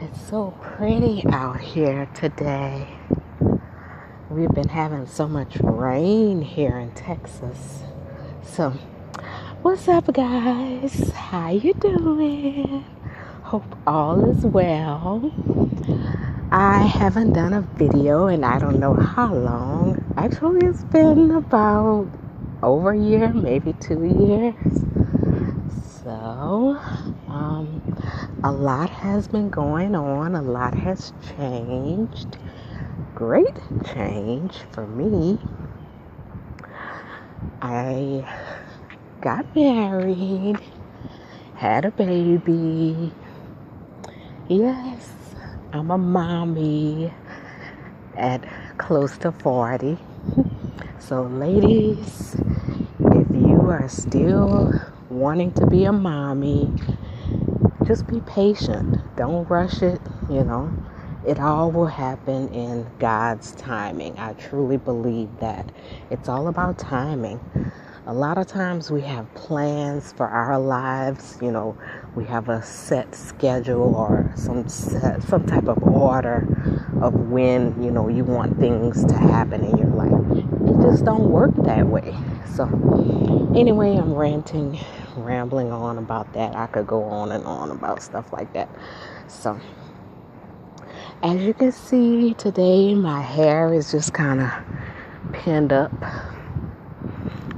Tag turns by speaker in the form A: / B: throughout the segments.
A: It's so pretty out here today. We've been having so much rain here in Texas. So, what's up, guys? How you doing? Hope all is well. I haven't done a video in I don't know how long. Actually, it's been about over a year, maybe 2 years. So, a lot has been going on. A lot has changed. Great change for me. I got married, had a baby. Yes, I'm a mommy at close to 40. So ladies, if you are still wanting to be a mommy, just be patient. Don't rush it, It all will happen in God's timing. I truly believe that. It's all about timing. A lot of times we have plans for our lives. We have a set schedule or some type of order of when, you want things to happen in your life. It just don't work that way. So anyway, I'm rambling on about that. I could go on and on about stuff like that. So as you can see today, my hair is just kind of pinned up.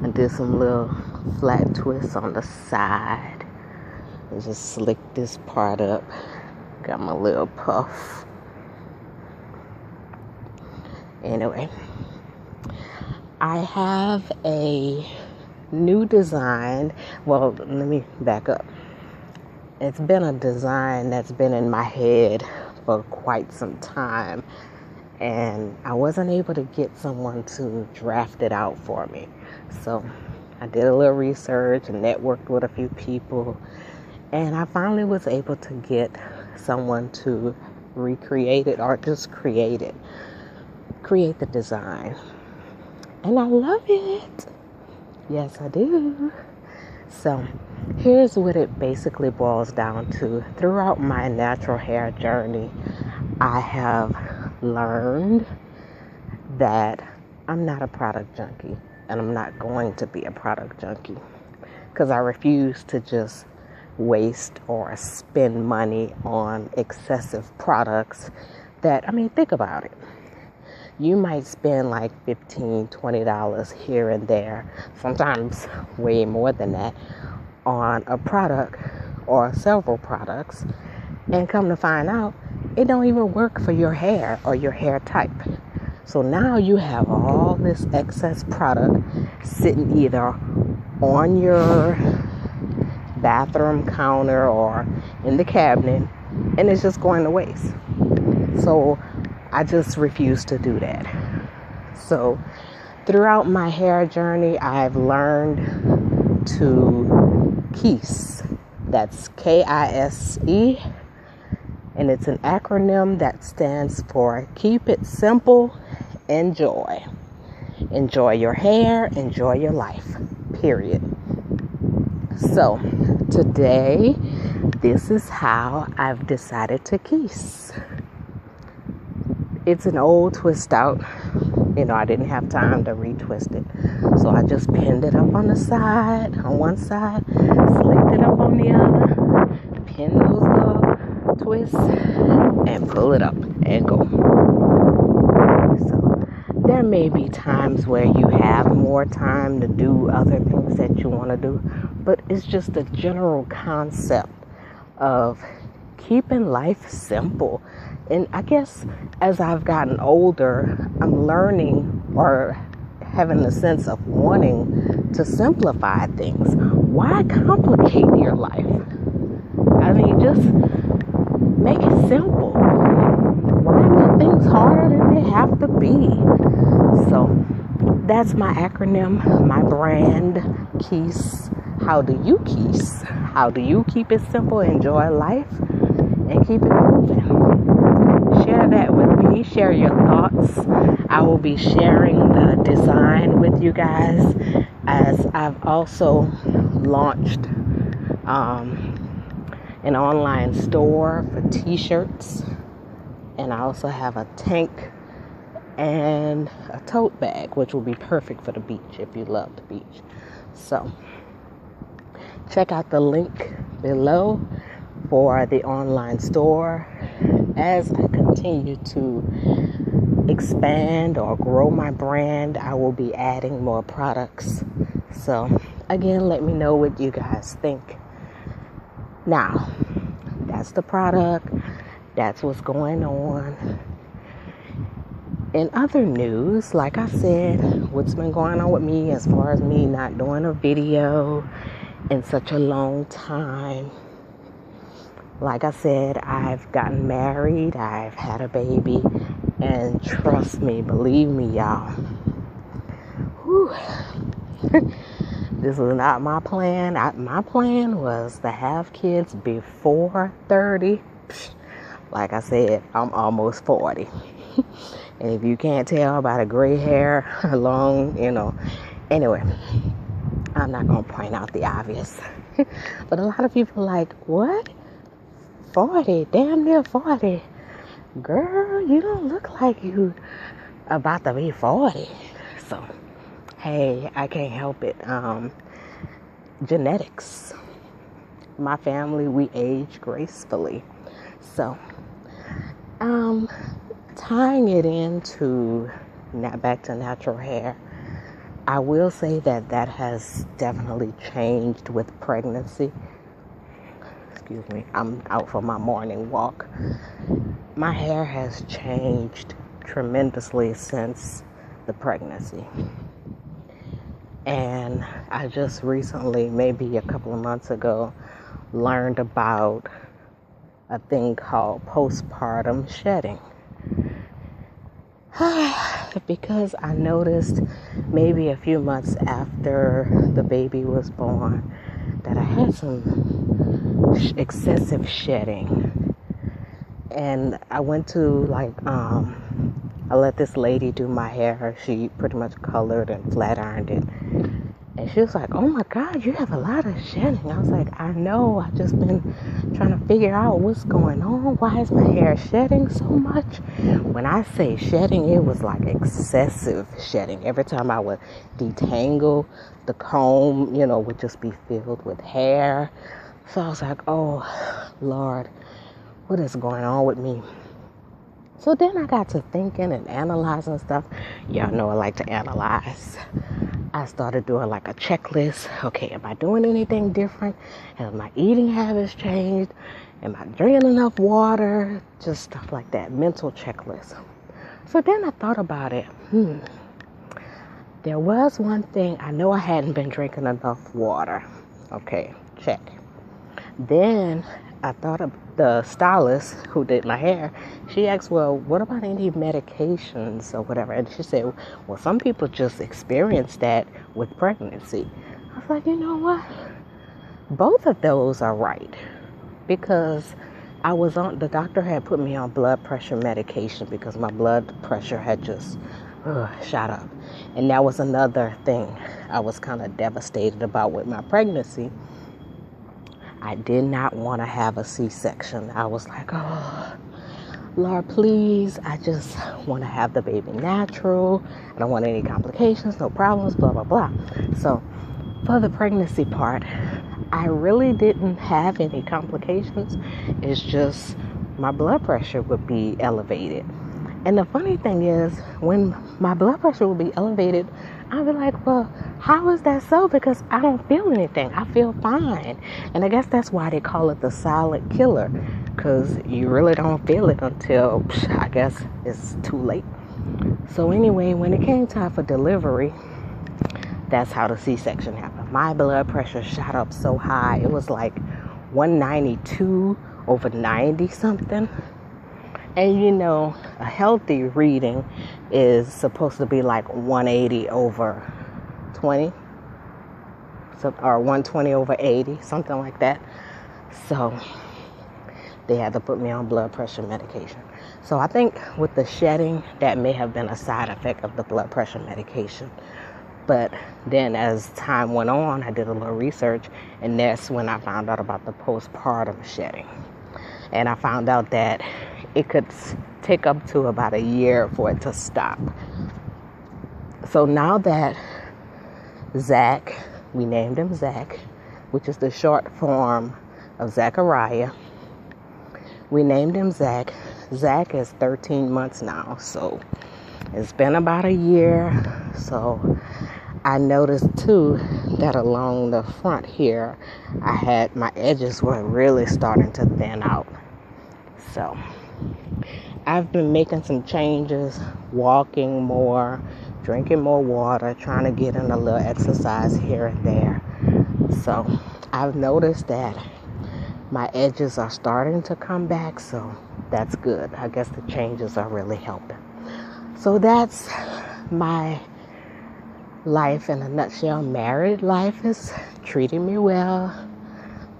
A: I did some little flat twists on the side. I just slicked this part up. Got my little puff. Anyway, I have a new design. Well, let me back up. It's been a design that's been in my head for quite some time, and I wasn't able to get someone to draft it out for me. So I did a little research and networked with a few people, and I finally was able to get someone to recreate it or just create the design. And I love it. Yes, I do. So here's what it basically boils down to. Throughout my natural hair journey, I have learned that I'm not a product junkie, and I'm not going to be a product junkie, because I refuse to just waste or spend money on excessive products think about it. You might spend like $15, $20 here and there, sometimes way more than that, on a product or several products, and come to find out it don't even work for your hair or your hair type. So now you have all this excess product sitting either on your bathroom counter or in the cabinet, and it's just going to waste. So I just refuse to do that. So throughout my hair journey, I've learned to KISE. That's KISE. And it's an acronym that stands for Keep It Simple, Enjoy. Enjoy your hair, enjoy your life, period. So today, this is how I've decided to KISE. It's an old twist out. I didn't have time to retwist it. So I just pinned it up on the side, on one side, slicked it up on the other, pin those little twists, and pull it up and go. So there may be times where you have more time to do other things that you want to do, but it's just a general concept of keeping life simple. And I guess as I've gotten older, I'm learning or having a sense of wanting to simplify things. Why complicate your life? Just make it simple. Why make things harder than they have to be? So that's my acronym, my brand, KISE. How do you KISE? How do you keep it simple, enjoy life, and keep it moving? Share that with me. Share your thoughts. I will be sharing the design with you guys, as I've also launched an online store for t-shirts, and I also have a tank and a tote bag, which will be perfect for the beach if you love the beach. So check out the link below for the online store. As I continue to expand or grow my brand, I will be adding more products. So again, let me know what you guys think. Now, that's the product. That's what's going on. In other news, like I said, what's been going on with me as far as me not doing a video in such a long time. Like I said, I've gotten married, I've had a baby, and trust me, believe me, y'all, whew, this was not my plan. My plan was to have kids before 30. Like I said, I'm almost 40. And if you can't tell by the gray hair, long, anyway, I'm not going to point out the obvious. But a lot of people are like, what? 40, damn near 40. Girl, you don't look like you about to be 40. So, hey, I can't help it. Genetics. My family, we age gracefully. So, tying it into back to natural hair, I will say that has definitely changed with pregnancy. Excuse me, I'm out for my morning walk. My hair has changed tremendously since the pregnancy. And I just recently, maybe a couple of months ago, learned about a thing called postpartum shedding. Because I noticed maybe a few months after the baby was born that I had some excessive shedding. And I went to I let this lady do my hair. She pretty much colored and flat ironed it. And she was like, oh my God, you have a lot of shedding. I was like, I know, I've just been trying to figure out what's going on. Why is my hair shedding so much? When I say shedding, it was like excessive shedding. Every time I would detangle, the comb, would just be filled with hair. So I was like, oh Lord, what is going on with me? So then I got to thinking and analyzing stuff. Y'all know I like to analyze. I started doing like a checklist. Okay, am I doing anything different? Have my eating habits changed? Am I drinking enough water? Just stuff like that, mental checklist. So then I thought about it. There was one thing. I know I hadn't been drinking enough water. Okay, check. Then I thought of the stylist who did my hair. She asked, well, what about any medications or whatever? And she said, well, some people just experience that with pregnancy. I was like, you know what? Both of those are right. Because the doctor had put me on blood pressure medication because my blood pressure had just shot up. And that was another thing I was kind of devastated about with my pregnancy. I did not want to have a C-section. I was like, oh, Lord, please. I just want to have the baby natural. I don't want any complications, no problems, blah, blah, blah. So for the pregnancy part, I really didn't have any complications. It's just my blood pressure would be elevated. And the funny thing is, when my blood pressure would be elevated, I'd be like, well, how is that so? Because I don't feel anything. I feel fine. And I guess that's why they call it the silent killer, because you really don't feel it until, I guess, it's too late. So anyway, when it came time for delivery, that's how the C-section happened. My blood pressure shot up so high. It was like 192 over 90 something. And a healthy reading is supposed to be like 180 over 20, or 120 over 80, something like that. So they had to put me on blood pressure medication. So I think with the shedding, that may have been a side effect of the blood pressure medication. But then as time went on, I did a little research, and that's when I found out about the postpartum shedding. And I found out that it could take up to about a year for it to stop. So now that Zach, we named him Zach, which is the short form of Zachariah. We named him Zach. Zach is 13 months now, so it's been about a year. So I noticed too that along the front here, my edges were really starting to thin out. So I've been making some changes, walking more, drinking more water, trying to get in a little exercise here and there. So I've noticed that my edges are starting to come back, so that's good. I guess the changes are really helping. So that's my life in a nutshell. Married life is treating me well,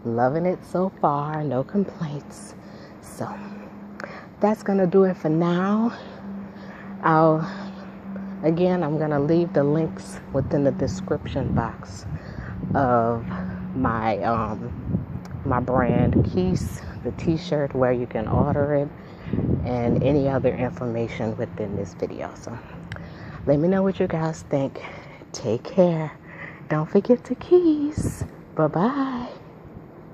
A: loving it so far, no complaints. So that's gonna do it for now. I'm gonna leave the links within the description box of my my brand KISE, the t-shirt, where you can order it, and any other information within this video. So let me know what you guys think. Take care. Don't forget to KISE. Bye-bye.